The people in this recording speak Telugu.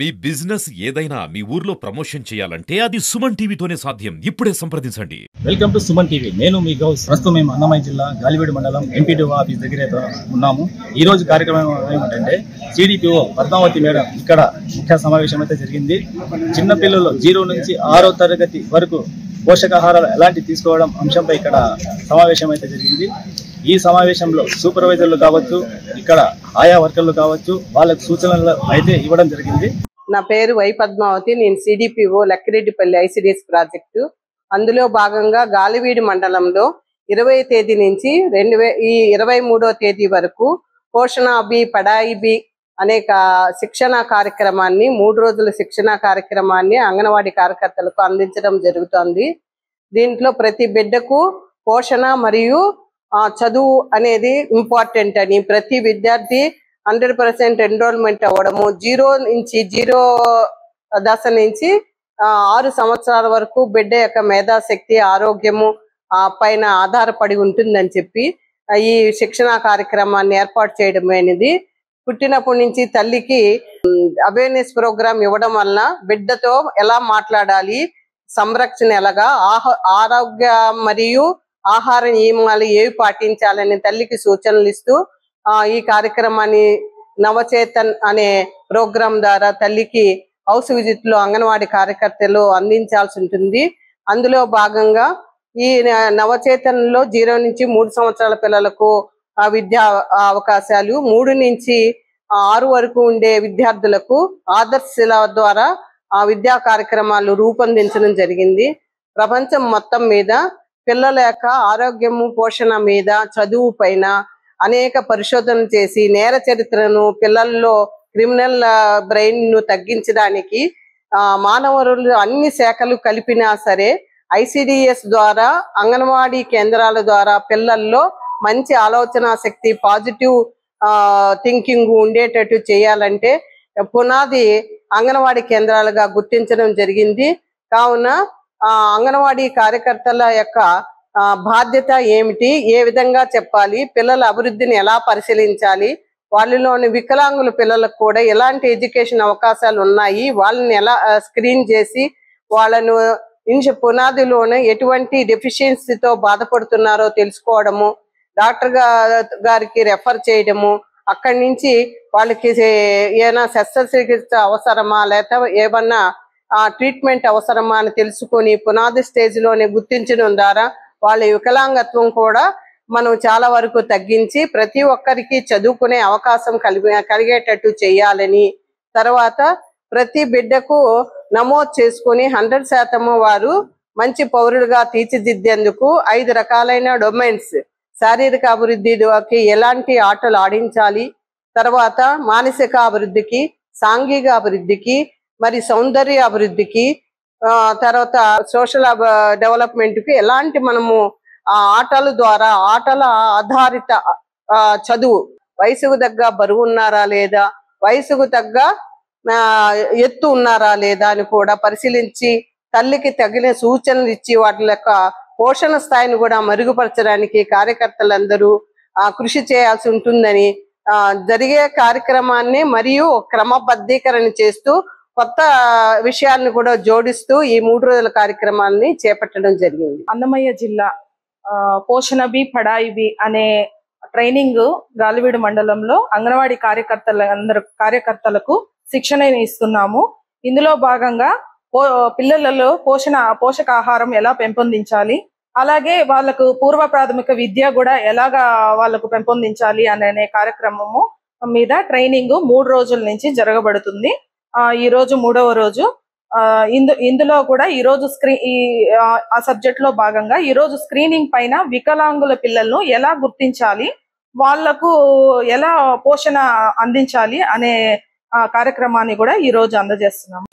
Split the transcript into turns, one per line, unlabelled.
మీ బిజినెస్ ఏదైనా మీ ఊర్లో ప్రమోషన్ చేయాలంటే అది సుమన్ టీవీతోనే సాధ్యం. ఇప్పుడే సంప్రదించండి.
Welcome to Suman TV. నేను మీ గౌస్. ప్రస్తుతం మేము అన్నమయ్య జిల్లా గాలివీడు మండలం ఎంపీడీఓ ఆఫీస్ దగ్గర ఉన్నాము. ఈ రోజు కార్యక్రమం ఏమిటంటే సిడిపిఓ పద్మావతి మేడం ఇక్కడ ముఖ్య సమావేశం అయితే జరిగింది. చిన్నపిల్లలు 0 నుంచి 6వ తరగతి వరకు పోషకాహారాలు ఎలాంటి తీసుకోవడం అంశంపై ఇక్కడ సమావేశం అయితే జరిగింది. ఈ సమావేశంలో సూపర్వైజర్లు కావచ్చు, ఇక్కడ ఆయా వర్కర్లు కావచ్చు, వాళ్ళకు సూచనలు అయితే ఇవ్వడం జరిగింది.
నా పేరు వై పద్మావతి. నేను సిడిపిఓ లక్కిరెడ్డిపల్లి ఐసిడిఎస్ ప్రాజెక్టు. అందులో భాగంగా గాలివీడు మండలంలో 20వ తేదీ నుంచి 23వ తేదీ వరకు పోషణ అభి పడాయి బి అనే శిక్షణ కార్యక్రమాన్ని 3 రోజుల శిక్షణ కార్యక్రమాన్ని అంగన్వాడీ కార్యకర్తలకు అందించడం జరుగుతుంది. దీంట్లో ప్రతి బిడ్డకు పోషణ మరియు చదువు అనేది ఇంపార్టెంట్ అని ప్రతి విద్యార్థి 100% ఎన్రోల్మెంట్ అవ్వడము, 0 దశ నుంచి 6 సంవత్సరాల వరకు బిడ్డ యొక్క మేధాశక్తి ఆరోగ్యము పైన ఆధారపడి ఉంటుందని చెప్పి ఈ శిక్షణ కార్యక్రమాన్ని ఏర్పాటు చేయడం అనేది పుట్టినప్పటి నుంచి తల్లికి అవేర్నెస్ ప్రోగ్రామ్ ఇవ్వడం వల్ల బిడ్డతో ఎలా మాట్లాడాలి, సంరక్షణ ఎలాగా, ఆరోగ్య మరియు ఆహార నియమాలు ఏవి పాటించాలని తల్లికి సూచనలు ఇస్తూ ఈ కార్యక్రమాన్ని నవచేతన్ అనే ప్రోగ్రాం ద్వారా తల్లికి హౌస్ విజిట్ లో అంగన్వాడీ కార్యకర్తలు అందించాల్సి ఉంటుంది. అందులో భాగంగా ఈ నవచేతన్లో 0 నుంచి 3 సంవత్సరాల పిల్లలకు విద్యా అవకాశాలు, 3 నుంచి 6 వరకు ఉండే విద్యార్థులకు ఆదర్శల ద్వారా విద్యా కార్యక్రమాలు రూపొందించడం జరిగింది. ప్రపంచం మొత్తం మీద పిల్లల యొక్క ఆరోగ్యము, పోషణ మీద, చదువు పైన అనేక పరిశోధనలు చేసి నేర చరిత్రను, పిల్లల్లో క్రిమినల్ బ్రెయిన్ ను తగ్గించడానికి మానవరులు అన్ని శాఖలు కలిపినా సరే ఐసిడిఎస్ ద్వారా అంగన్వాడీ కేంద్రాల ద్వారా పిల్లల్లో మంచి ఆలోచన శక్తి, పాజిటివ్ థింకింగ్ ఉండేటట్టు చేయాలంటే పునాది అంగన్వాడీ కేంద్రాలుగా గుర్తించడం జరిగింది. కావున అంగన్వాడీ కార్యకర్తల యొక్క బాధ్యత ఏమిటి, ఏ విధంగా చెప్పాలి, పిల్లల అభివృద్ధిని ఎలా పరిశీలించాలి, వాళ్ళలోని వికలాంగుల పిల్లలకు కూడా ఎలాంటి ఎడ్యుకేషన్ అవకాశాలు ఉన్నాయి, వాళ్ళని ఎలా స్క్రీన్ చేసి వాళ్ళను పునాదిలోనే ఎటువంటి డెఫిషియన్సీతో బాధపడుతున్నారో తెలుసుకోవడము, డాక్టర్ గారికి రెఫర్ చేయడము, అక్కడి నుంచి వాళ్ళకి ఏమైనా శస్త్రచికిత్స అవసరమా లేకపోతే ఏమన్నా ట్రీట్మెంట్ అవసరమా అని తెలుసుకొని పునాది స్టేజ్ లోనే గుర్తించడం ద్వారా వాళ్ళ వికలాంగత్వం కూడా మనం చాలా వరకు తగ్గించి ప్రతి ఒక్కరికి చదువుకునే అవకాశం కలిగేటట్టు చేయాలని, తర్వాత ప్రతి బిడ్డకు నమోదు చేసుకుని 100% వారు మంచి పౌరులుగా తీర్చిదిద్దేందుకు 5 రకాలైన డొమైన్స్, శారీరక అభివృద్ధికి ఎలాంటి ఆటలు ఆడించాలి, తర్వాత మానసిక అభివృద్ధికి, సాంఘిక అభివృద్ధికి, మరి సౌందర్య అభివృద్ధికి, తర్వాత సోషల్ డెవలప్మెంట్ కి ఎలాంటి మనము ఆటల ద్వారా ఆటల ఆధారిత చదువు, వయసుకు తగ్గ బరువు ఉన్నారా లేదా, వయసుకు తగ్గ ఎత్తు ఉన్నారా లేదా అని కూడా పరిశీలించి తల్లికి తగిన సూచనలు ఇచ్చి వాటి యొక్క పోషణ స్థాయిని కూడా మరుగుపరచడానికి కార్యకర్తలందరూ కృషి చేయాల్సి ఉంటుందని జరిగే కార్యక్రమాన్ని మరియు క్రమబద్ధీకరణ చేస్తూ కొత్త విషయాలను కూడా జోడిస్తూ ఈ 3 రోజుల కార్యక్రమాన్ని చేపట్టడం జరిగింది.
అన్నమయ్య జిల్లా పోషణ బి పడాయి బి అనే ట్రైనింగ్ గాలివీడు మండలంలో అంగన్వాడీ కార్యకర్తలకు శిక్షణ ఇస్తున్నాము. ఇందులో భాగంగా పిల్లలలో పోషకాహారం ఎలా పెంపొందించాలి, అలాగే వాళ్ళకు పూర్వ ప్రాథమిక విద్య కూడా ఎలాగా వాళ్ళకు పెంపొందించాలి అనే కార్యక్రమము మీద ట్రైనింగ్ 3 రోజుల నుంచి జరగబడుతుంది. ఈ రోజు 3వ రోజు. ఇందులో కూడా ఈ రోజు ఆ సబ్జెక్ట్ లో భాగంగా ఈ రోజు స్క్రీనింగ్ పైన వికలాంగుల పిల్లలను ఎలా గుర్తించాలి, వాళ్లకు ఎలా పోషణ అందించాలి అనే కార్యక్రమాన్ని కూడా ఈ రోజు అందజేస్తున్నాము.